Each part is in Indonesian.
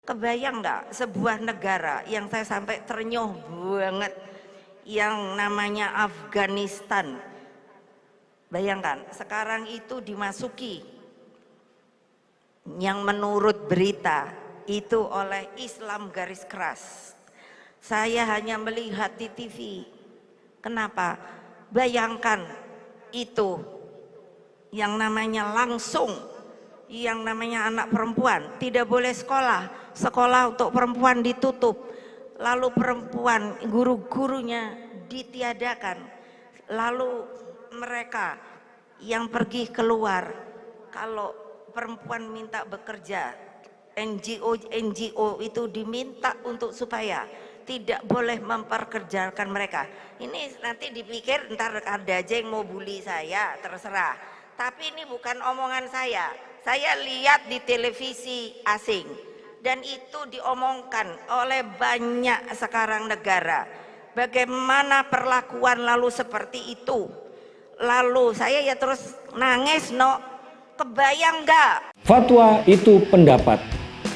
Kebayang nggak sebuah negara yang saya sampai ternyuh banget, yang namanya Afghanistan. Bayangkan sekarang itu dimasuki yang menurut berita itu oleh Islam garis keras. Saya hanya melihat di TV. Kenapa? Bayangkan itu yang namanya langsung, yang namanya anak perempuan tidak boleh sekolah untuk perempuan ditutup, lalu perempuan guru-gurunya ditiadakan, lalu mereka yang pergi keluar, kalau perempuan minta bekerja, NGO itu diminta untuk supaya tidak boleh memperkerjakan mereka. Ini nanti dipikir ntar ada aja yang mau bully saya, terserah. Tapi ini bukan omongan saya lihat di televisi asing dan itu diomongkan oleh banyak sekarang negara. Bagaimana perlakuan lalu seperti itu, lalu saya ya terus nangis. Kebayang nggak? Fatwa itu pendapat,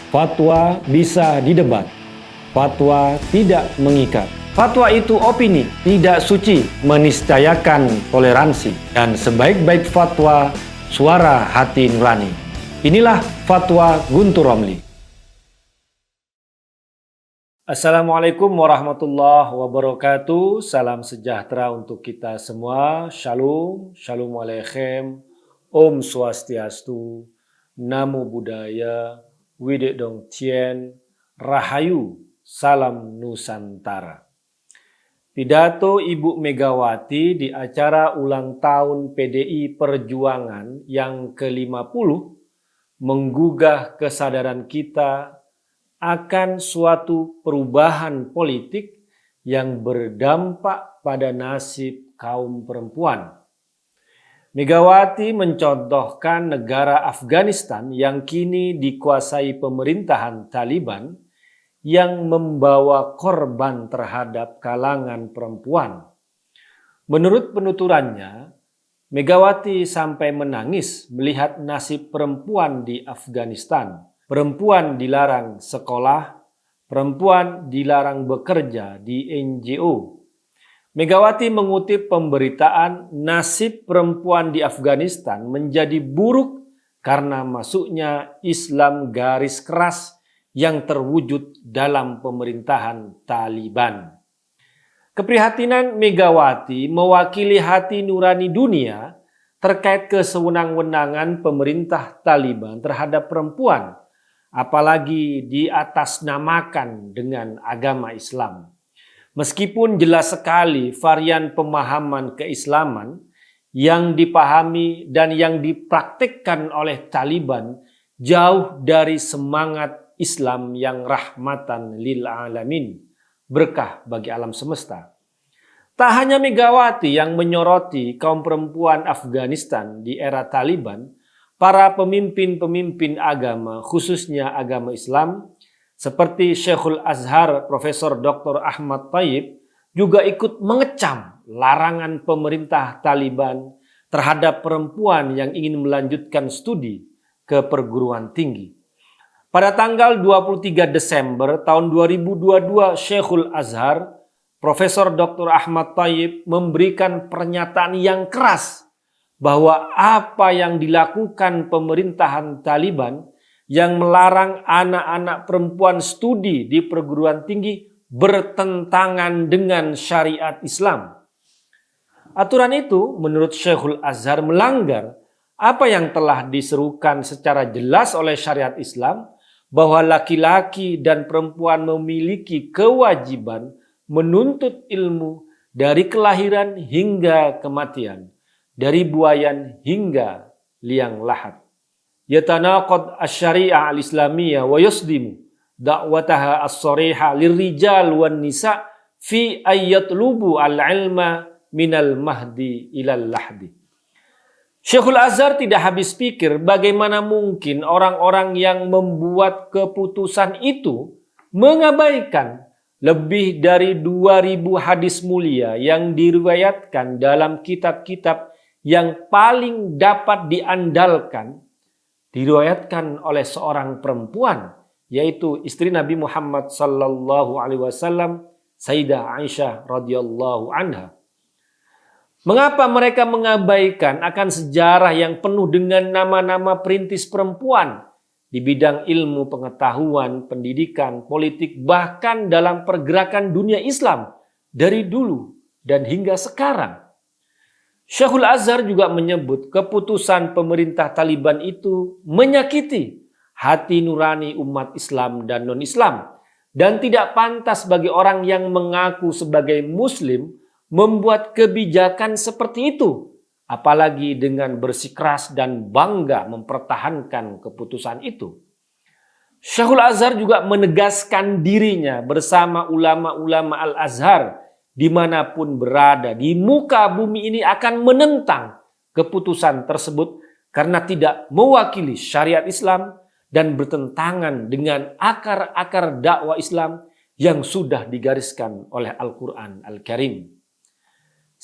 fatwa bisa didebat, fatwa tidak mengikat. Fatwa itu opini, tidak suci, meniscayakan toleransi. Dan sebaik-baik fatwa, suara hati nurani. Inilah Fatwa Guntur Romli. Assalamualaikum warahmatullahi wabarakatuh. Salam sejahtera untuk kita semua. Shalom, shalom aleichem, Om Swastiastu, Namo Buddhaya, Widedong Tien, Rahayu, Salam Nusantara. Pidato Ibu Megawati di acara ulang tahun PDI Perjuangan yang ke-50 menggugah kesadaran kita akan suatu perubahan politik yang berdampak pada nasib kaum perempuan. Megawati mencontohkan negara Afghanistan yang kini dikuasai pemerintahan Taliban yang membawa korban terhadap kalangan perempuan. Menurut penuturannya, Megawati sampai menangis melihat nasib perempuan di Afghanistan. Perempuan dilarang sekolah, perempuan dilarang bekerja di NGO. Megawati mengutip pemberitaan nasib perempuan di Afghanistan menjadi buruk karena masuknya Islam garis keras yang terwujud dalam pemerintahan Taliban. Keprihatinan Megawati mewakili hati nurani dunia terkait kesewenang-wenangan pemerintah Taliban terhadap perempuan, apalagi diatasnamakan dengan agama Islam. Meskipun jelas sekali varian pemahaman keislaman yang dipahami dan yang dipraktikkan oleh Taliban jauh dari semangat Islam yang rahmatan lil alamin, berkah bagi alam semesta. Tak hanya Megawati yang menyoroti kaum perempuan Afghanistan di era Taliban, para pemimpin-pemimpin agama, khususnya agama Islam, seperti Syekhul Azhar Profesor Dr. Ahmad Thayyib juga ikut mengecam larangan pemerintah Taliban terhadap perempuan yang ingin melanjutkan studi ke perguruan tinggi. Pada tanggal 23 Desember tahun 2022, Syekhul Azhar Profesor Dr. Ahmad Thayyib memberikan pernyataan yang keras bahwa apa yang dilakukan pemerintahan Taliban yang melarang anak-anak perempuan studi di perguruan tinggi bertentangan dengan syariat Islam. Aturan itu menurut Syekhul Azhar melanggar apa yang telah diserukan secara jelas oleh syariat Islam, bahwa laki-laki dan perempuan memiliki kewajiban menuntut ilmu dari kelahiran hingga kematian, dari buayan hingga liang lahat. Yatanaqad asy-syari'ah al-islamiyah wa yusdimu da'wataha as-sariha lirrijal wan nisa fi ayyatlubu al-ilma minal mahdi ilal lahdi. Syekhul Azhar tidak habis pikir bagaimana mungkin orang-orang yang membuat keputusan itu mengabaikan lebih dari 2000 hadis mulia yang diriwayatkan dalam kitab-kitab yang paling dapat diandalkan, diriwayatkan oleh seorang perempuan yaitu istri Nabi Muhammad sallallahu alaihi wasallam, Sayyidah Aisyah radhiyallahu anha. Mengapa mereka mengabaikan akan sejarah yang penuh dengan nama-nama perintis perempuan di bidang ilmu pengetahuan, pendidikan, politik, bahkan dalam pergerakan dunia Islam dari dulu dan hingga sekarang? Syekhul Azhar juga menyebut keputusan pemerintah Taliban itu menyakiti hati nurani umat Islam dan non-Islam dan tidak pantas bagi orang yang mengaku sebagai Muslim membuat kebijakan seperti itu, apalagi dengan bersikeras dan bangga mempertahankan keputusan itu. Syekhul Azhar juga menegaskan dirinya bersama ulama-ulama Al-Azhar dimanapun berada di muka bumi ini akan menentang keputusan tersebut karena tidak mewakili syariat Islam dan bertentangan dengan akar-akar dakwah Islam yang sudah digariskan oleh Al-Quran Al-Karim.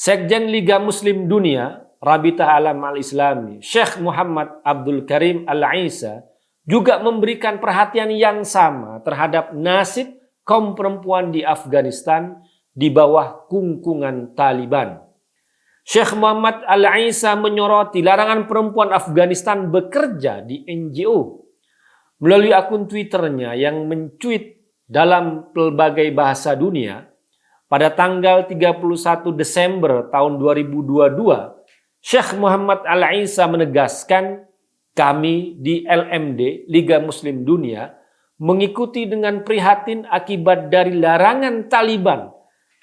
Sekjen Liga Muslim Dunia, Rabitah Alam Al-Islami, Syekh Muhammad Abdul Karim Al-Aisa juga memberikan perhatian yang sama terhadap nasib kaum perempuan di Afghanistan di bawah kungkungan Taliban. Syekh Muhammad Al-Aisa menyoroti larangan perempuan Afghanistan bekerja di NGO. Melalui akun Twitternya yang mencuit dalam pelbagai bahasa dunia, pada tanggal 31 Desember tahun 2022, Syekh Muhammad Al-Aisa menegaskan, kami di LMD, Liga Muslim Dunia, mengikuti dengan prihatin akibat dari larangan Taliban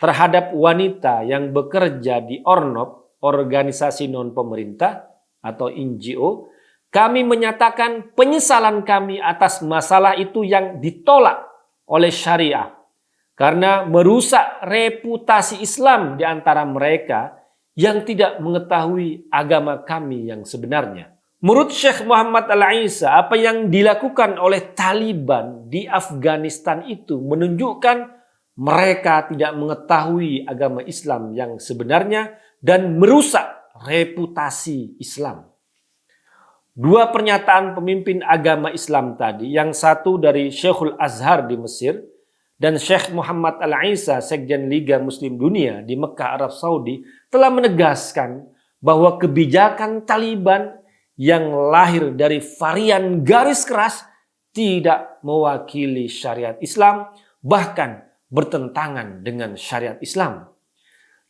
terhadap wanita yang bekerja di Ornop, organisasi non-pemerintah atau NGO. Kami menyatakan penyesalan kami atas masalah itu yang ditolak oleh syariah karena merusak reputasi Islam di antara mereka yang tidak mengetahui agama kami yang sebenarnya. Menurut Syekh Muhammad Al-Aisa, apa yang dilakukan oleh Taliban di Afghanistan itu menunjukkan mereka tidak mengetahui agama Islam yang sebenarnya dan merusak reputasi Islam. Dua pernyataan pemimpin agama Islam tadi, yang satu dari Syekhul Azhar di Mesir dan Syekh Muhammad Al-Aisa, Sekjen Liga Muslim Dunia di Mekah, Arab Saudi, telah menegaskan bahwa kebijakan Taliban yang lahir dari varian garis keras tidak mewakili syariat Islam, bahkan bertentangan dengan syariat Islam.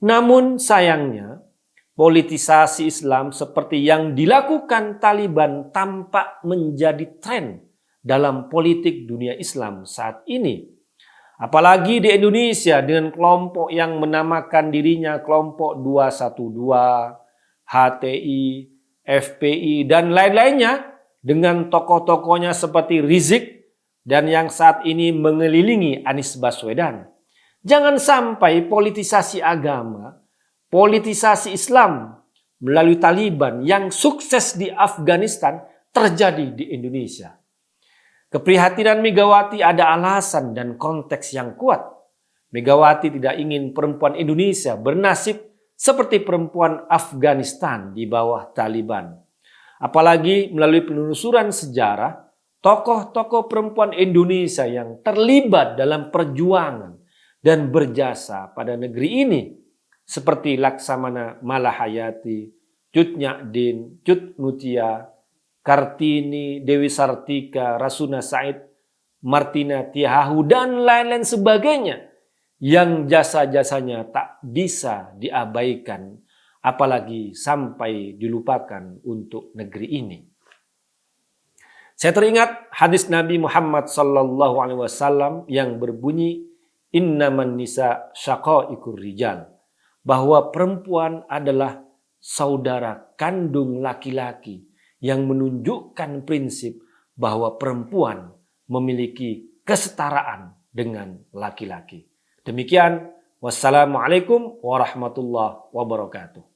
Namun sayangnya, politisasi Islam seperti yang dilakukan Taliban tampak menjadi tren dalam politik dunia Islam saat ini. Apalagi di Indonesia dengan kelompok yang menamakan dirinya kelompok 212, HTI, FPI, dan lain-lainnya dengan tokoh-tokohnya seperti Rizik dan yang saat ini mengelilingi Anies Baswedan. Jangan sampai politisasi agama, politisasi Islam melalui Taliban yang sukses di Afghanistan terjadi di Indonesia. Keprihatinan Megawati ada alasan dan konteks yang kuat. Megawati tidak ingin perempuan Indonesia bernasib seperti perempuan Afghanistan di bawah Taliban. Apalagi melalui penelusuran sejarah, tokoh-tokoh perempuan Indonesia yang terlibat dalam perjuangan dan berjasa pada negeri ini, seperti Laksamana Malahayati, Cut Nyadin, Cut Mutia, Kartini, Dewi Sartika, Rasuna Said, Martina Tiahahu, dan lain-lain sebagainya yang jasa-jasanya tak bisa diabaikan, apalagi sampai dilupakan untuk negeri ini. Saya teringat hadis Nabi Muhammad SAW yang berbunyi, Innaman nisa syaqaiqur rijal, bahwa perempuan adalah saudara kandung laki-laki, yang menunjukkan prinsip bahwa perempuan memiliki kesetaraan dengan laki-laki. Demikian, wassalamualaikum warahmatullahi wabarakatuh.